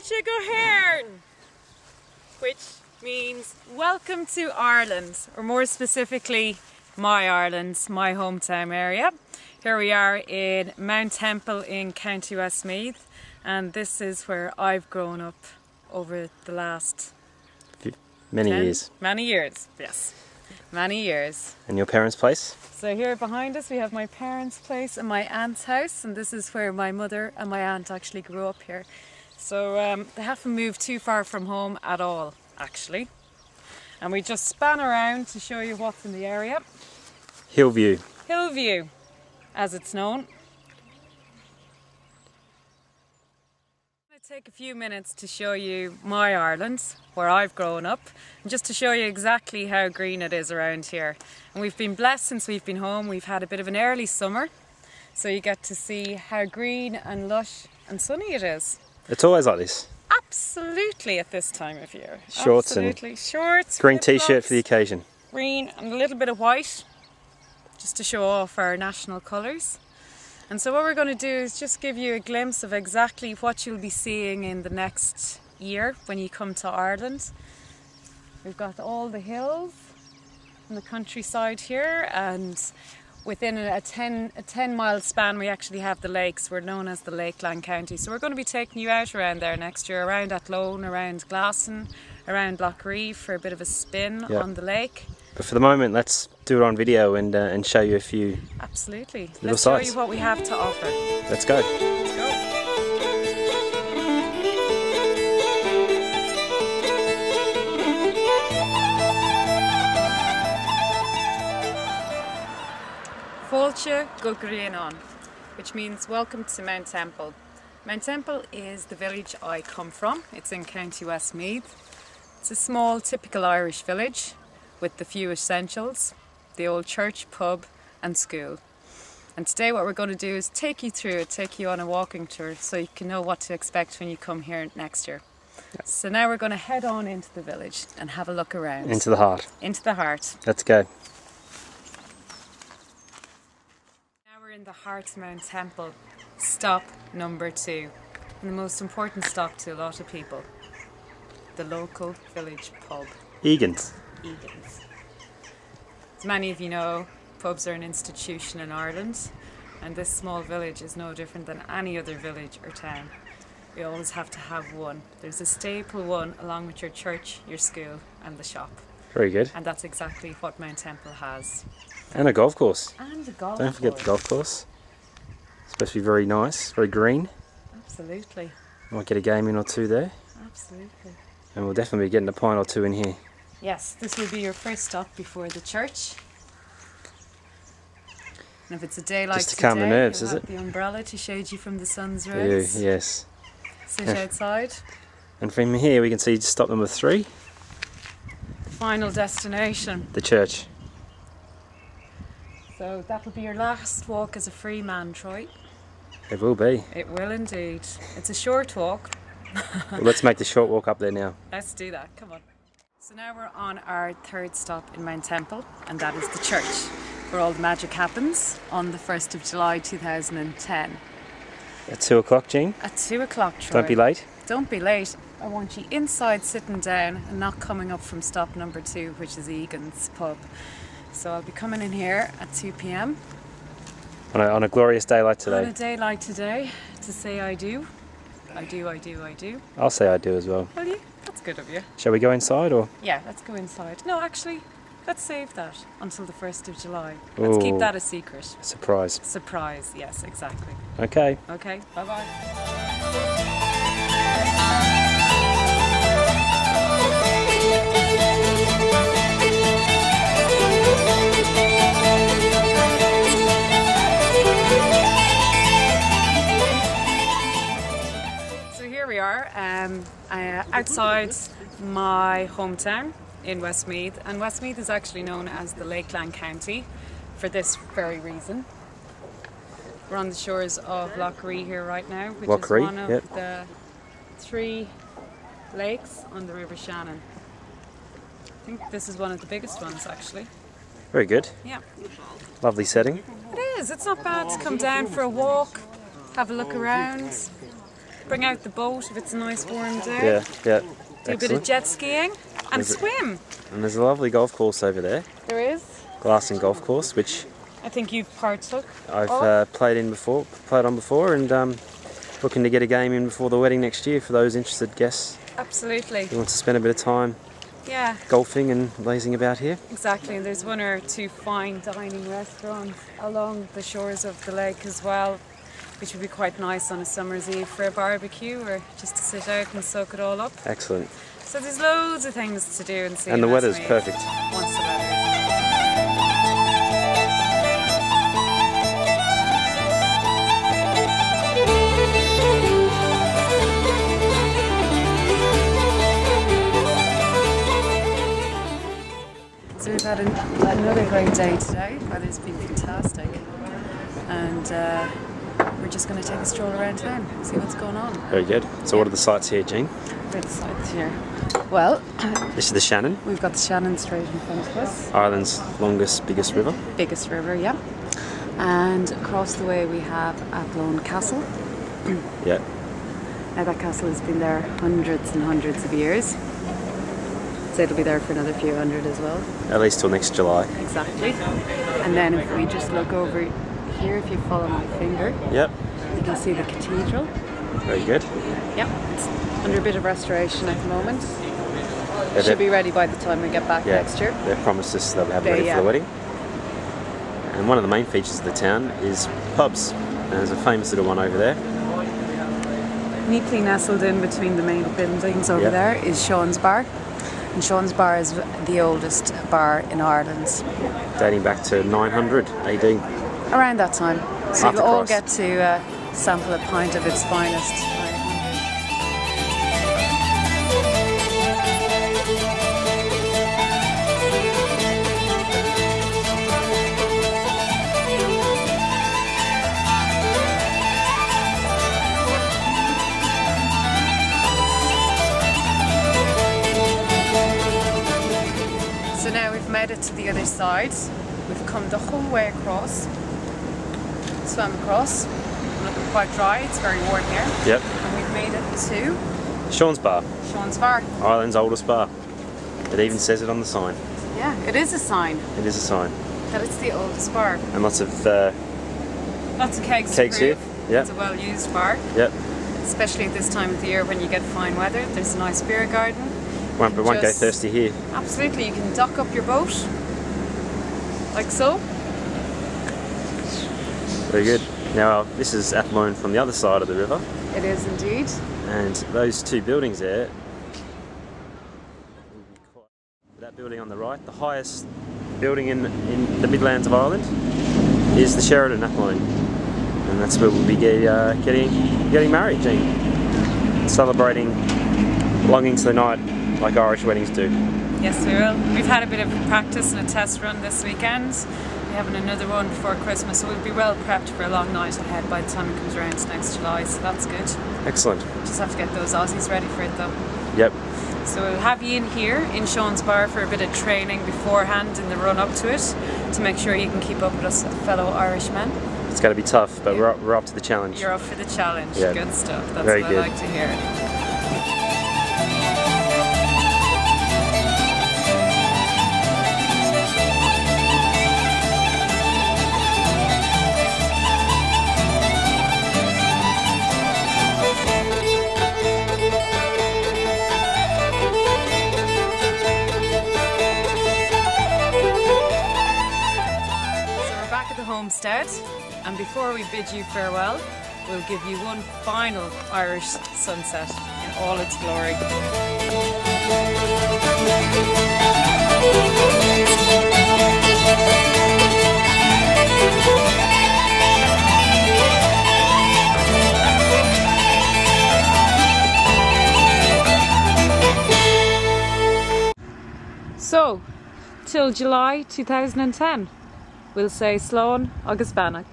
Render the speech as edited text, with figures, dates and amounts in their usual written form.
Fáilte go Héireann, which means welcome to Ireland, or more specifically my Ireland, my hometown area. Here we are in Mount Temple in County Westmeath, and this is where I've grown up over the last many years. Many years, yes. Many years. And your parents' place? So here behind us we have my parents' place and my aunt's house, and this is where my mother and my aunt actually grew up here. So they haven't moved too far from home at all, actually. And we just span around to show you what's in the area. Hillview. Hillview, as it's known. I'm going to take a few minutes to show you my Ireland, where I've grown up, and just to show you exactly how green it is around here. And we've been blessed since we've been home. We've had a bit of an early summer, so you get to see how green and lush and sunny it is. It's always like this. Absolutely at this time of year. Shorts. Absolutely. And shorts, green t-shirt for the occasion. Green and a little bit of white, just to show off our national colours. And so what we're going to do is just give you a glimpse of exactly what you'll be seeing in the next year when you come to Ireland. We've got all the hills and the countryside here, and within a 10-mile span we actually have the lakes. We're known as the Lakeland County. So we're going to be taking you out around there next year, around Athlone, around Glasson, around Lochreeve for a bit of a spin on the lake. But for the moment, let's do it on video and show you a few. Absolutely. Let's show you what we have to offer. Let's go. Let's go. Fáilte go Héireann, which means welcome to Mount Temple. Mount Temple is the village I come from. It's in County Westmeath. It's a small, typical Irish village with the few essentials: the old church, pub and school. And today what we're going to do is take you through it, take you on a walking tour so you can know what to expect when you come here next year. Yep. So now we're going to head on into the village and have a look around. Into the heart. Into the heart. Let's go. In the heart of Mount Temple, stop number 2, and the most important stop to a lot of people, the local village pub. Egan's. Egan's. As many of you know, pubs are an institution in Ireland, and this small village is no different than any other village or town. We always have to have one. There's a staple one along with your church, your school and the shop. Very good. And that's exactly what Mount Temple has. And a golf course. And a golf course. Don't forget the golf course. It's supposed to be very nice, very green. Absolutely. Might get a game in or two there. Absolutely. And we'll definitely be getting a pint or two in here. Yes, this will be your first stop before the church. And if it's a day like just to calm the nerves, is it? The umbrella to shade you from the sun's rays. Yes. Sit outside. And from here we can see stop number 3. The final destination. The church. So that will be your last walk as a free man, Troy. It will be. It will indeed. It's a short walk. Well, let's make the short walk up there now. Let's do that, come on. So now we're on our 3rd stop in Mount Temple, and that is the church, where all the magic happens on the 1st of July 2010. At 2 o'clock, Jean? At 2 o'clock, Troy. Don't be late. Don't be late. I want you inside sitting down and not coming up from stop number 2, which is Egan's pub. So I'll be coming in here at 2 p.m. On a glorious day like today. On a day like today, to say I do. I do, I do, I do. I'll say I do as well. Will you? That's good of you. Shall we go inside or? Yeah, let's go inside. No, actually, let's save that until the 1st of July. Let's keep that a secret. Surprise. Surprise, yes, exactly. Okay. Okay, bye-bye. Outside my hometown in Westmeath, and Westmeath is actually known as the Lakeland County for this very reason. We're on the shores of Lochreeve here right now, which is one of the 3 lakes on the River Shannon. I think this is one of the biggest ones actually. Very good. Yeah. Lovely setting. It is, it's not bad to come down for a walk, have a look around. bring out the boat if it's a nice warm day. Yeah, yeah. Do a bit of jet skiing and swim. And there's a lovely golf course over there. There is. Glassing Golf Course, which I think you've partook. I've played on before, and looking to get a game in before the wedding next year for those interested guests Absolutely. who want to spend a bit of time Yeah, golfing and lazing about here. exactly. And there's one or two fine dining restaurants along the shores of the lake as well, which would be quite nice on a summer's eve for a barbecue or just to sit out and soak it all up. Excellent. So there's loads of things to do and see. And the in weather's Asmead perfect. Once the weather is. So we've had another great day today. Weather's been fantastic, and we're just going to take a stroll around town, see what's going on. Very good. So what are the sights here, Jean? Where are the sights here? Well, This is the Shannon, we've got the Shannon straight in front of us. Ireland's longest, biggest river. Biggest river, yeah. And across the way we have Athlone Castle. Yeah. Now that castle has been there hundreds and hundreds of years. So it'll be there for another few hundred as well. At least till next July. Exactly. And then if we just look over here, if you follow my finger, Yep. you can see the cathedral. Very good. Yep. It's under a bit of restoration at the moment. Yeah, Should be ready by the time we get back Yeah, next year. they've promised us they'll have it They- ready for the yeah. wedding. And one of the main features of the town is pubs. And there's a famous little one over there. Neatly nestled in between the main buildings over Yeah. there is Sean's Bar. And Sean's Bar is the oldest bar in Ireland. Dating back to 900 AD. Around that time. So After you'll all Christ. get to sample a pint of its finest. So now we've made it to the other side. We've come the whole way across. Swam across. Looking quite dry, it's very warm here. Yep. And we've made it to Sean's Bar, Sean's Bar. Ireland's oldest bar. It even says it on the sign. Yeah, it is a sign It is a sign. that it's the oldest bar. And lots of, Lots of kegs. Kegs to here, prove yeah. It's a well-used bar, yep. especially at this time of the year when you get fine weather. There's a nice beer garden. Won't go Just- thirsty here. Absolutely, you can dock up your boat, like so. Very good. Now, this is Athlone from the other side of the river. It is indeed. And those two buildings there, that building on the right, the highest building in the Midlands of Ireland, is the Sheraton Athlone. And that's where we'll be getting married, Jean. Celebrating, belonging to the night like Irish weddings do. Yes, we will. We've had a bit of practice and a test run this weekend. We're having another one before Christmas, so we'll be well prepped for a long night ahead by the time it comes around next July, so that's good. Excellent. Just have to get those Aussies ready for it though. Yep. So we'll have you in here in Sean's Bar for a bit of training beforehand in the run up to it to make sure you can keep up with us fellow Irishmen. It's going to be tough, but we're up to the challenge. You're up for the challenge. Yeah. Good stuff. That's Very what good. I like to hear. Homestead, and before we bid you farewell, we'll give you one final Irish sunset in all its glory. So, till July 2010. We'll say Slán agus Banach.